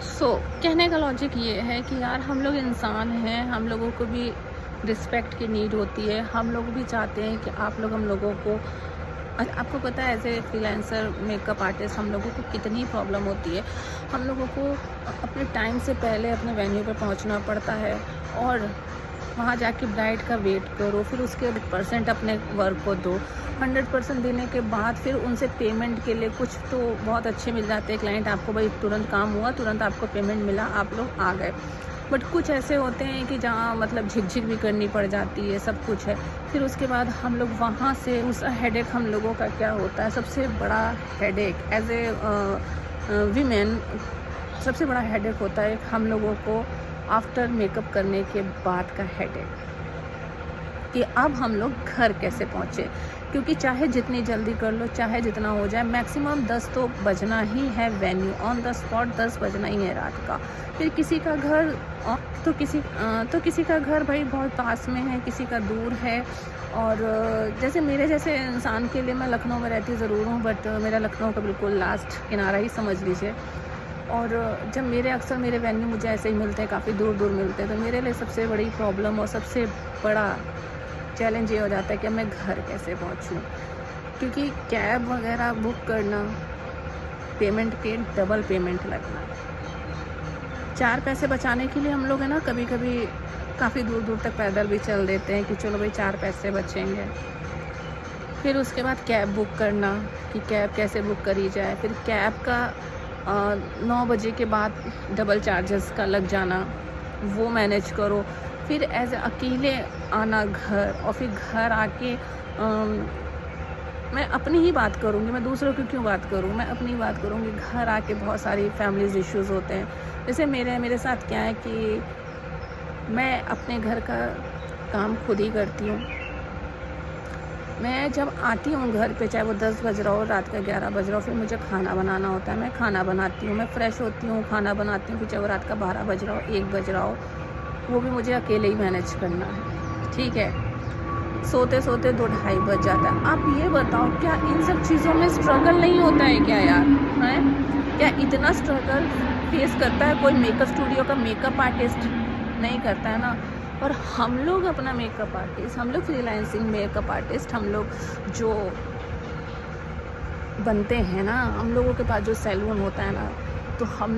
कहने का लॉजिक ये है कि यार हम लोग इंसान हैं, हम लोगों को भी रिस्पेक्ट की नीड होती है। हम लोग भी चाहते हैं कि आप लोग हम लोगों को आपको पता है as a freelancer makeup artist हम लोगों को कितनी प्रॉब्लम होती है। हम लोगों को अपने टाइम से पहले अपने वेन्यू पे पहुंचना पड़ता है और वहाँ जाके ब्राइड का वेट करो, फिर उसके परसेंट अपने वर्क को दो। 100% देने के बाद फिर उनसे पेमेंट के लिए कुछ तो बहुत अच्छे मिल जाते हैं क्लाइंट आपको, भाई तुरंत काम हुआ, तुरंत आपको पेमेंट मिला, आप लोग आ गए। बट कुछ ऐसे होते हैं कि जहाँ मतलब झिकझिक भी करनी पड़ जाती है, सब कुछ है। फिर उसके बाद हम लोग वहाँ से उस हेडेक हम लोगों का क्या होता है, सबसे बड़ा हेडेक एज ए वीमेन सबसे बड़ा हेडेक होता है हम लोगों को आफ्टर मेकअप करने के बाद का हेडेक, कि अब हम लोग घर कैसे पहुँचे। क्योंकि चाहे जितनी जल्दी कर लो, चाहे जितना हो जाए, मैक्सिमम 10 तो बजना ही है, वेन्यू ऑन द स्पॉट 10 बजना ही है रात का। फिर किसी का घर तो किसी का घर भाई बहुत पास में है, किसी का दूर है। और जैसे मेरे जैसे इंसान के लिए, मैं लखनऊ में रहती ज़रूर हूँ, बट मेरा लखनऊ का बिल्कुल लास्ट किनारा ही समझ लीजिए। और जब अक्सर मेरे वेन्यू मुझे ऐसे ही मिलते हैं, काफ़ी दूर दूर मिलते हैं, तो मेरे लिए सबसे बड़ी प्रॉब्लम और सबसे बड़ा चैलेंज ये हो जाता है कि मैं घर कैसे पहुंचूं। क्योंकि कैब वगैरह बुक करना, पेमेंट के डबल पेमेंट लगना, 4 पैसे बचाने के लिए हम लोग है ना कभी कभी काफ़ी दूर दूर तक पैदल भी चल देते हैं कि चलो भाई 4 पैसे बचेंगे। फिर उसके बाद कैब बुक करना, कि कैब कैसे बुक करी जाए, फिर कैब का 9 बजे के बाद डबल चार्जेस का लग जाना, वो मैनेज करो। फिर एज अकेले आना घर, और फिर घर आके मैं अपनी ही बात करूँगी, मैं दूसरों की क्यों बात करूँ, मैं अपनी बात करूँगी। घर आके बहुत सारी फैमिलीज़ इश्यूज़ होते हैं। जैसे मेरे साथ क्या है कि मैं अपने घर का काम खुद ही करती हूँ। मैं जब आती हूँ घर पे, चाहे वो 10 बज रहा हो, रात का 11 बज रहा हो, फिर मुझे खाना बनाना होता है। मैं खाना बनाती हूँ, मैं फ़्रेश होती हूँ, खाना बनाती हूँ, फिर चाहे वो रात का 12 बज रहा हो, 1 बज रहा हो, वो भी मुझे अकेले ही मैनेज करना है, ठीक है। सोते सोते 2-2:30 बज जाता है। आप ये बताओ, क्या इन सब चीज़ों में स्ट्रगल नहीं होता है क्या यार, हैं? क्या इतना स्ट्रगल फेस करता है कोई मेकअप स्टूडियो का मेकअप आर्टिस्ट? नहीं करता है ना। और हम लोग अपना मेकअप आर्टिस्ट, हम लोग फ्रीलांसिंग मेकअप आर्टिस्ट, हम लोग जो बनते हैं ना, हम लोगों के पास जो सैलून होता है ना, तो हम